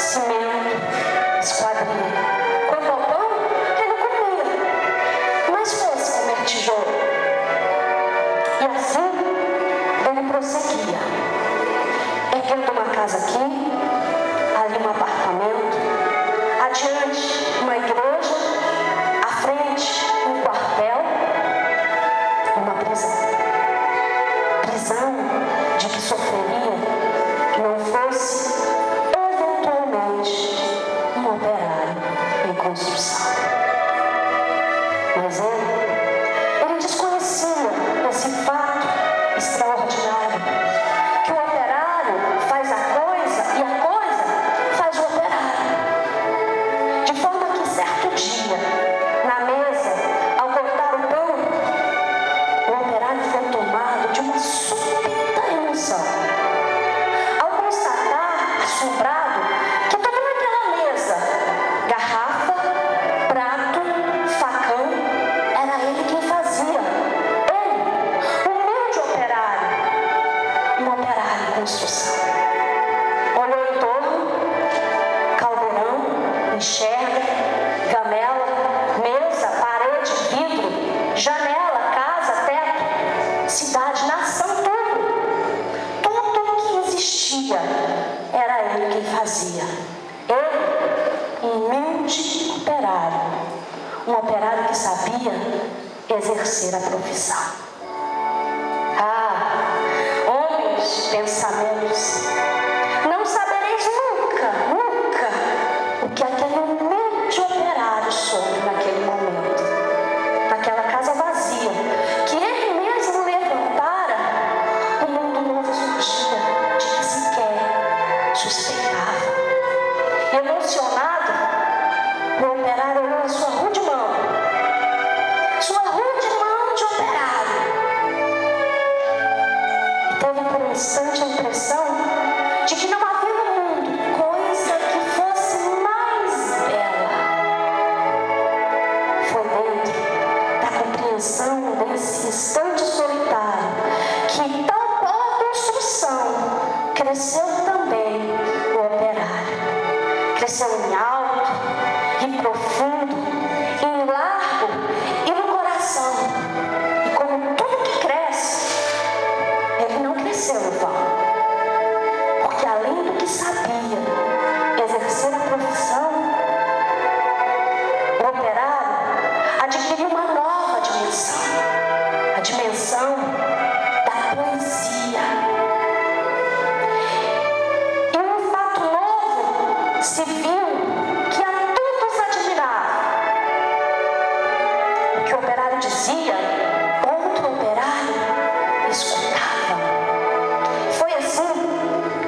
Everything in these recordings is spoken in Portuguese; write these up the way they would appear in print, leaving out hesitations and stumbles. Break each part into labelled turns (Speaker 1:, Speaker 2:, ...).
Speaker 1: cimento, esquadria. Quanto ao pão, ele comia, mas fosse comer tijolo. E assim ele prosseguia, erguendo uma casa aqui, ali um apartamento, adiante uma igreja, à frente um quartel, uma prisão. Prisão de que sofreria que não fosse eventualmente um operário em construção. Mas ele desconhecia esse fato extraordinário, que o operário faz a coisa e a coisa faz o operário. De forma que certo dia, na mesa, ao cortar o pão, o operário foi tomado de uma súbita emoção. Ao constatar, assombrado, que toda naquela mesa, garrafa, prato, facão, era ele quem fazia. Ele, humilde operário, um operário em construção. Olhou em torno, caldeirão, enxerga, gamela, mesa, parede, vidro, janela, casa, teto, cidade, nação, tudo o que existia era ele quem fazia. Ele, um humilde operário, um operário que sabia exercer a profissão. Ah, homens de pensamentos, não sabereis nunca o que aquele humilde operário soube naquele momento, naquela casa vazia, que ele mesmo levantara. Um mundo novo surgia, de que sequer suspeitava. Emocionado, o operário olhou a sua rude mão de operário, e teve por um instante a impressão de que não havia no mundo coisa que fosse mais bela. Foi dentro da compreensão desse instante solitário que, tal qual a construção, cresceu também o operário. Cresceu em alto, em profundo, em largo e no coração. E como tudo que cresce, ele não cresceu em vão. Porque além do que sabia exercer a profissão, o operário adquiriu uma nova dimensão. A dimensão da poesia. E um fato novo se viu que a todos admirava. O que o operário dizia, outro operário escutava. Foi assim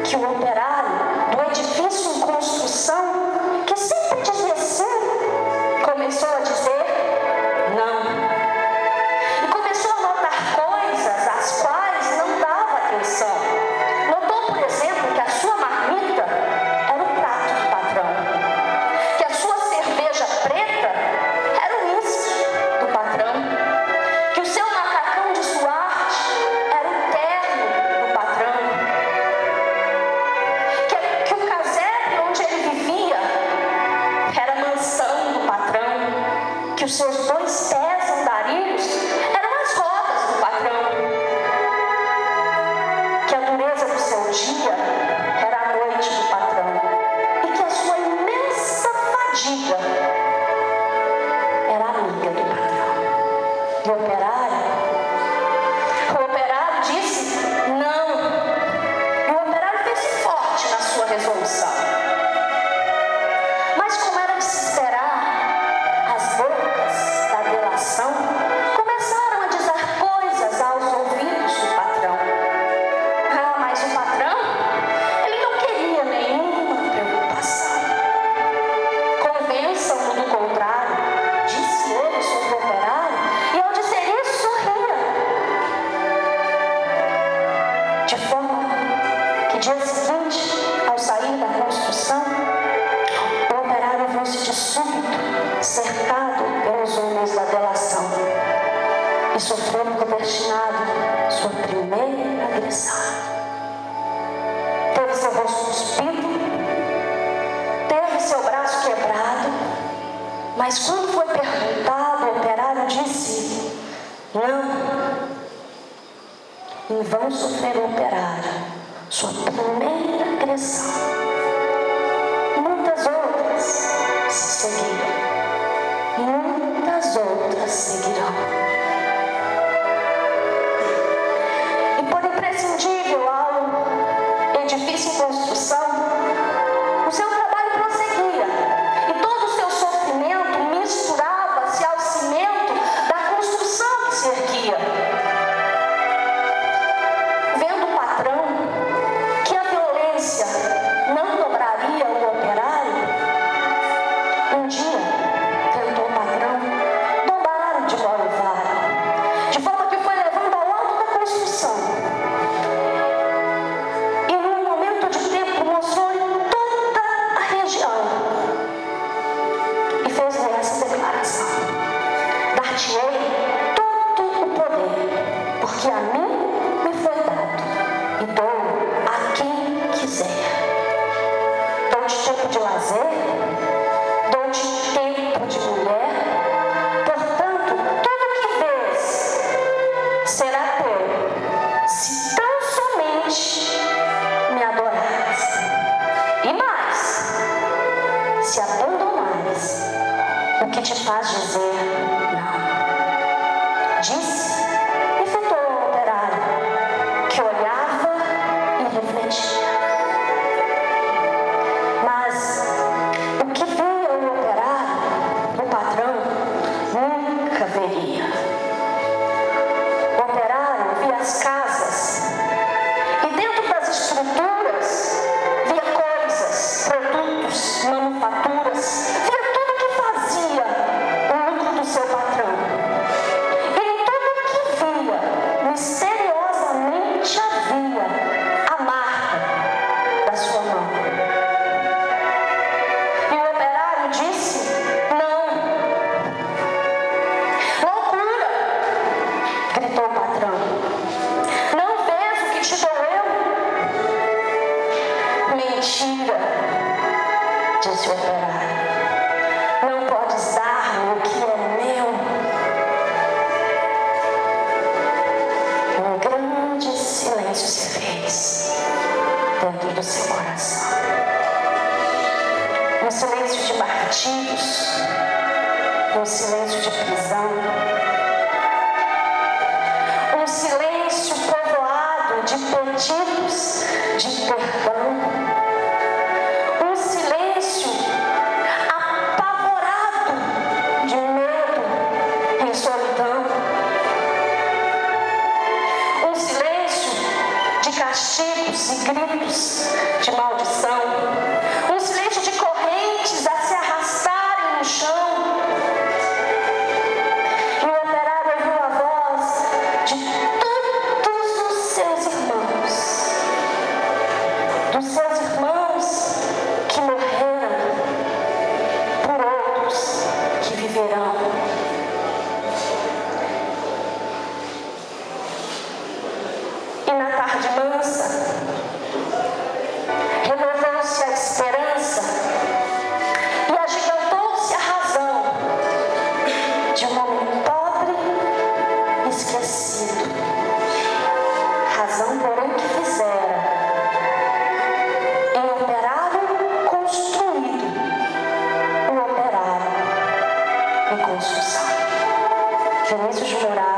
Speaker 1: que o operário do edifício em construção, que sempre dizia sim, começou a dizer não. E começou a notar coisas às quais não dava atenção. Notou, por exemplo, que a sua marmita era o prato do patrão, que a sua cerveja preta era o uísque do patrão, que o seu macacão de suarte era o terno do patrão, que o casebre onde ele vivia era a mansão do patrão, que os seus 2 pés andarilhos eram as rodas do patrão, que a dureza do seu dia era a noite do patrão, e que a sua imensa fadiga era amiga do patrão. E o operário disse não. E o operário fez forte na sua resolução. Mas, como era de se esperar, as bocas da delação começaram a dizer coisas aos ouvidos do patrão. Ah, mas o patrão, ele não queria nenhuma preocupação. Convençam-no do contrário, disse ele sobre o operário, e ao dizer isso sorria. De forma que dia seguinte, ao sair da construção, seu braço quebrado, mas quando foi perguntado, o operário disse: não, em vão sofrer o operário sua primeira agressão. Muitas outras se seguiram, muitas outras seguirão. E por imprescindível ao edifício em construção, o seu trabalho prosseguia, e todo o seu sofrimento misturava-se ao cimento da construção que se erguia. Vendo o patrão que a violência não dobraria o operário, um dia tentou o patrão domar de mão e vara, de forma que foi levando ao alto da construção. E num momento de tempo mostrou-lhe toda a região e fez-lhe essa declaração: dar-te-ei todo o poder, porque a mim me foi dado, e dou a quem quiser. Dou-te tempo de lazer, dou-te tempo de mulher, portanto, tudo que vês será teu, se tão somente me adorares. E mais, se abandonares o que te faz dizer não. Disse e fitou o operário, que olhava e refletia. Mas o que via o operário, o patrão nunca veria. O operário via as casas, e dentro das estruturas via coisas, produtos, manufaturas, via tudo que fazia o lucro do seu patrão. E em tudo que via, misteriosamente havia a marca da sua mão. E o operário disse: não. Loucura! Gritou o patrão. Não vês o que te doeu? Mentira, disse o operário. Não podes dar-me o que é meu. Um grande silêncio se fez dentro do seu coração. Um silêncio de martírios, um silêncio de prisão, um silêncio povoado de pedidos de perdão, um silêncio apavorado de medo em solidão, um silêncio de castigos e gritos de maldição, um silêncio de correntes a se arrastarem no chão. E o operário ouviu a voz de todos os seus irmãos, dos seus irmãos que morreram, por outros que viverão. E na tarde mansa, renovou-se a esperança e agigantou-se a razão de um homem pobre e esquecido. Razão, porém, que fizera em operário construído o operário em construção. Vinícius de Moraes.